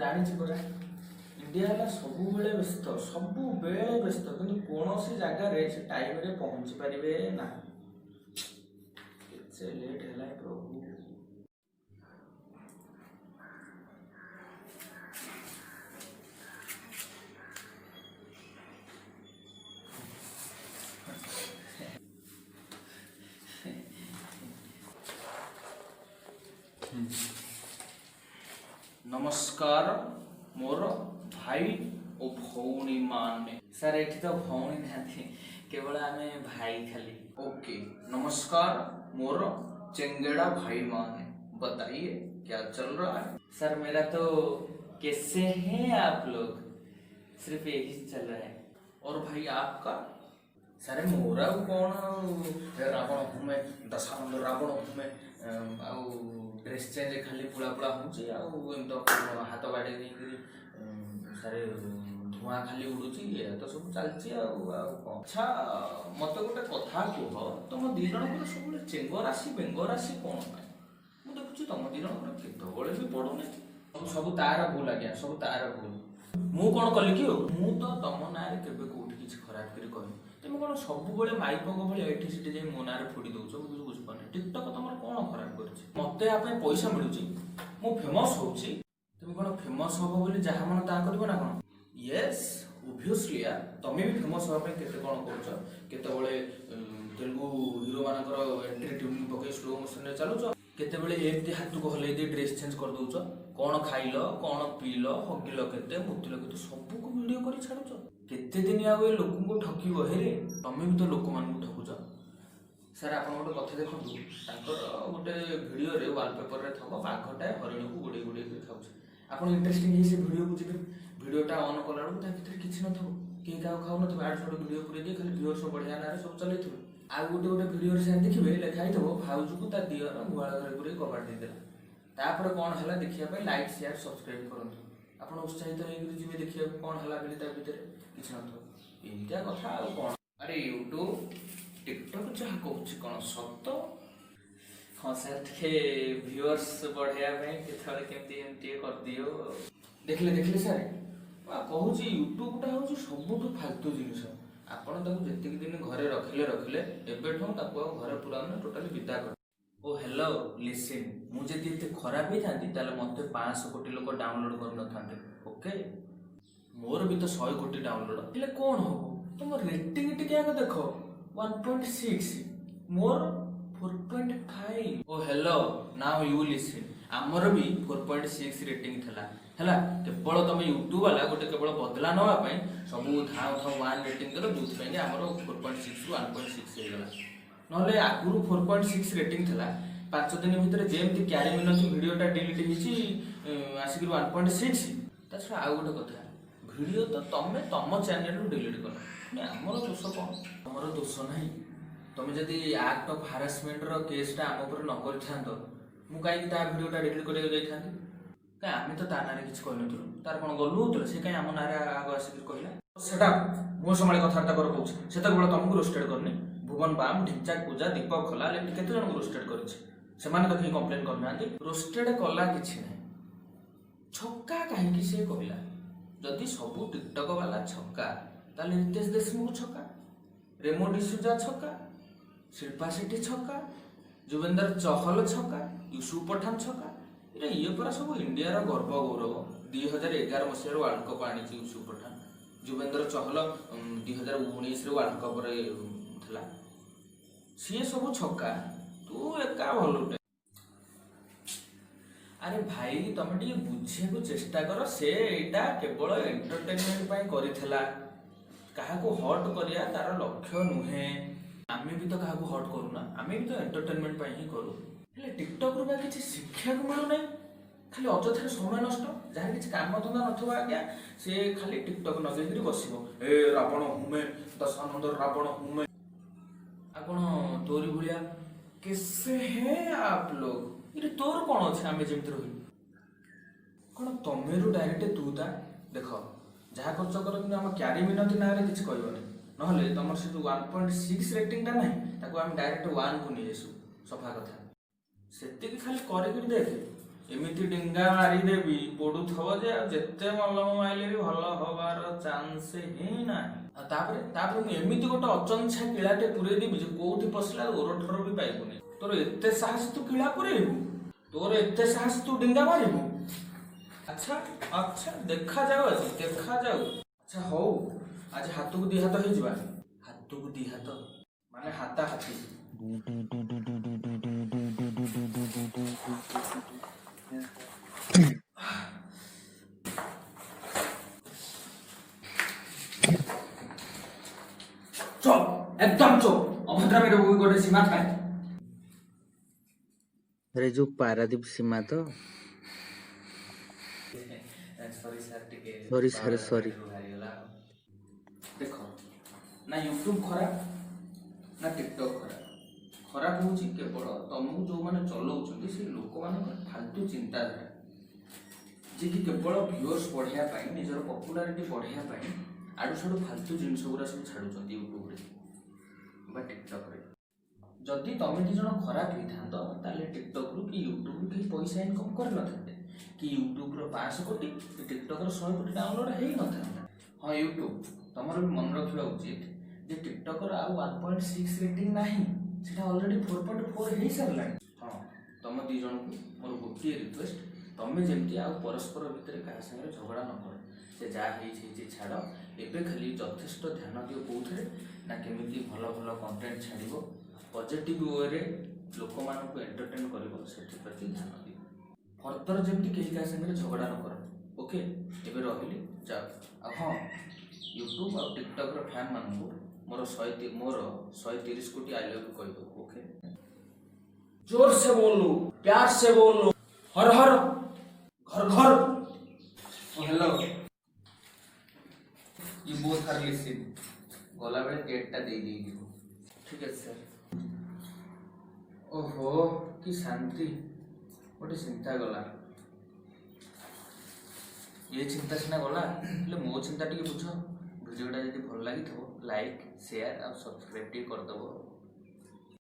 ଜାଣିଛି ପରା इंडिया है सबु बेले व्यस्त कि कौन जगार से टाइम रे पहुंची पारे ना लेट है प्रभु। नमस्कार मोर भाई और भौणी माने सर एठी तो भौणी नहीं केवल आम भाई खाली। ओके नमस्कार मोर चेंगेड़ा भाई माने बताइए क्या चल रहा है। सर मेरा तो कैसे हैं आप लोग, सिर्फ यही चल रहा है। और भाई आपका। सर मोरा कौन रावण घूमे दशानंद रावण घूमे ड्रेस चेंज खाली पुला पुला हो हाथ बाड़े सारे धुआं खाली उड़ूची तो सब चलती। अच्छा मत गोटे कथा कह तुम दी जन सब चेंग राशि बेंग राशि कौन मुझे देखुची तुम दी जन केतबले भी पड़ूनी सब तार भूल आज्ञा सब तार भूल। मु कौन कली कि मु तो तुम ना केवे कौटी किसी खराब कर कहनी तुम कौन सब माइक भाई एठी सीटी जाए मो ना फोड़ी दौच मुझे बुझीपारे टिकटक तुम कौन खराब कर मत पैसा मिलूँ मु फेमस होची तुम कौन फेमस हम बोली जहाँ मन ता कर ना कौन। येस ओबियसली यार तुम भी फेमस हाँपे केते कौन करते तेलुगु हिरो मानकर एंट्री ट्यूनिंग पकई स्लो मोशन में चलुच केतेबेले एमती हाथ को हल्ले ड्रेस चेंज कर दौच कौन खाइल कौन पील हगिल केते मुतिल केते सब को वीडियो कर छाड़ुच केते दिन आउ लोक को ठकिब हेरे तमें भी तो लोक मान ठकुच। सर आप गोटे कथा देखो गोटे भिडियो रे वालपेपर रे थब बाघटा हरिण को गोड़े गोड़े खाऊ आप इंटरेस्टिंग से भिडियो को जी भिडियोटा ऑन कला बेलू किसी न कहीं क्या खाऊ न आड़ छोड़ भिडियो पूरे दिए खाली व्यूअर्स बढ़िया ना सब चलते आउ गोटे गोटे भिडियो से देखिए लिखाई थो भाउज को दियर गुआल घर पूरे कबाड़ देदेला कौन है देखिए लाइक शेयर सब्सक्राइब करूँ आप उत्साहित हो देखिए कौन है भितर किसी न कथा कौन। अरे यूट्यूब टिकटक जहाँ कहूँ कौन सत हाँ सर टे व्यूअर्स बढ़ाया केमती कर दियो देखले सर कहूँ यूट्यूबटा हूँ सबुठ फालतू जिनस आपड़ जी दिन घरे रखिले एबेठू घरे पूरा टोटाली विदा कर। ओ हेलो लिसन मुझे ये खराब ही था मत 500 कोटी लोग डाउनलोड कर ओके मोर भी तो 100 कोटी डाउनलोड हेल्ले कौन हम तुम रेटिंग टिके देख 1.6 मोर 4.5। ओ हेलो नाउ यू लिसन आमर भी 4.6 रेटिंग थला हैला केवल तुम यूट्यूब वाला गोटे केवल बदला नापी सब था 1 रेटिंग देव जो आमर 4.6 रु 1.6 होगा ना आगुरी 4.6 रेटिंग थला 5 दिन भितर जमी क्यारी मिनट भिडियोटा डिलीट हो आसिक 1.6 छड़ा आउ गोटे कथा भिडियो तो तुम तुम चैनल रु डिलीट कर आमर दोष कौन तुमर दोष ना तुम जदि एक्ट ऑफ हारासमेंट रो केसटा आम उपर न कर मुझे भिडियोटा डिलीट कर कहीं आम तो तार ना कि कहूँ तार कौन गलु होता से कहीं आम ना आग आसिक कहला मो समय कथबार्ता कर कौन से तुमको रोस्टेड करनी भुवन बाम ढिंचाक पूजा दीपक खला केते जन को रोस्टेड कर तो कहीं कंप्लेन करना रोस्टेड कला कि ना छक्का कहीं से कहला जदि सब टिकटक वाला छक्का ताले रितेश देशमुख छक्का रेमो डिसूजा छक्का शिल्पा शेट्टी छक्का जुवेंद्र चहल छक्का यूसुफ पठान छक्का ये पूरा सब इंडिया गर्व गौरव 2011 मसीह वर्ल्ड कप आनी यूसुफ पठान जुवेंद्र चहल 2019 वर्ल्ड कप थला सी सब छक्का तू एका भलुटे। अरे भाई तुम टे बुझे चेष्टा कर से एटा केवल एंटरटेनमेंट करिथला क्या हट करिया तार लक्ष्य नुहे आम भी तो क्या हट करूना आम भी तो एंटरटेनमेंट ही करूँ टिकटक रू किसी शिक्षा को मिलूना खाली अजथा समय नष्ट जहाँ किसी कम धंदा नथिबा आज्ञा से खाली टिकटक नगेक बसो ए रावण हुमे दशानंद रावण हुमे आपण तोरी भलिया कैसे हैं आप लोग ये तोर कौन अच्छे आम जमी रही कौन तमें डायरेक्ट तू ता देख जहाँ खर्च कर कि आम क्यारी मिनती ना किसी कहबनी ना तुम से जो 1.6 रेटिंगटा ना आम डायरेक्ट 1 को नहीं आसू सफा कथा से खाली कर देख एमिति डिंगा मारिदेवी पड़ुथब जे जेते मलम माइले भी भल हबार चांस ही ना। तापरे तापरे मु एमिति गोटे अचंछा किलाटे पुरे देबी जे कोउठी पसला ओरठर भी पाइबुनी। तोर एते साहस तू किला पुरेबू, तोर एते साहस तू डिंगा मारिबू। अच्छा अच्छा देखा जाऊ आज देखा जाऊ। अच्छा हौ आज हाथ को दी हाथ हो जिबा, हाथ को दी हाथ माने हाथा हाथी। चुप एकदम चुप, अभद्र मेरे वो गोटे सीमा थाए। अरे जो पारादीप सीमा तो सॉरी सर टिके सॉरी सर सॉरी। देखो ना यूट्यूब खराब ना टिकटॉक खराब। खराब होची केवल तुमको जो माने चलाउछंती से लोक मानक फालतू चिंताधारा जे कि केवल व्यूअर्स बढ़िया पाई निजर पॉपुलैरिटी बढ़िया पाई आडू साडू फालतू जिनस गुरा सब छाडुछंती यूट्यूब रे बा टिकटॉक रे। जदि तमे दी जण खराब हिथांत ताले टिकटॉक रु कि यूट्यूब रु कि पैसा इनकम कर नथाते कि यूट्यूब रो 500 कोटी कि टिकटॉक रो 100 कोटी डाउनलोड हेई नथांता। हां यूट्यूब तमरो भी मन रखिबा उचित जे टिकटॉक रो आ 1.6 रेटिंग नाही सेटा ऑलरेडी 4.4 हेई सरला। हां तम दी जण को मोर गोटिए रिक्वेस्ट तमे जेमती आ परस्पर भितर का संगे झगड़ा न कर से जा हे छाड़ एबे खाली यथेष्ट ध्यान दियो कोथरे ना केमिति भलो भलो कंटेंट छाड़िबो पॉजिटिव वे रे लोक मान को एंटरटेन करिवो सेठी प्रति ध्यान दियो। फर्दर जेमती केही का संगे झगड़ा न कर। ओके एबे रहली जा। हां यूट्यूब और टिकटॉक रो फैन मान को मोर 130 कोटी आई लव यू कहि दो। ओके जोर से बोलो, प्यार से बोलो, हर हर घर घर। Hello you both are listen गला बेले डेटटा दे दी। ठीक है सर। ओहो कि शांति गोटे चिंता गला ये चिंता सीना गला हेले मो चिंता टिके बुझ। भिडियोटा जदि भल लगी लाइक शेयर और सब्सक्राइब टिके कर दबो।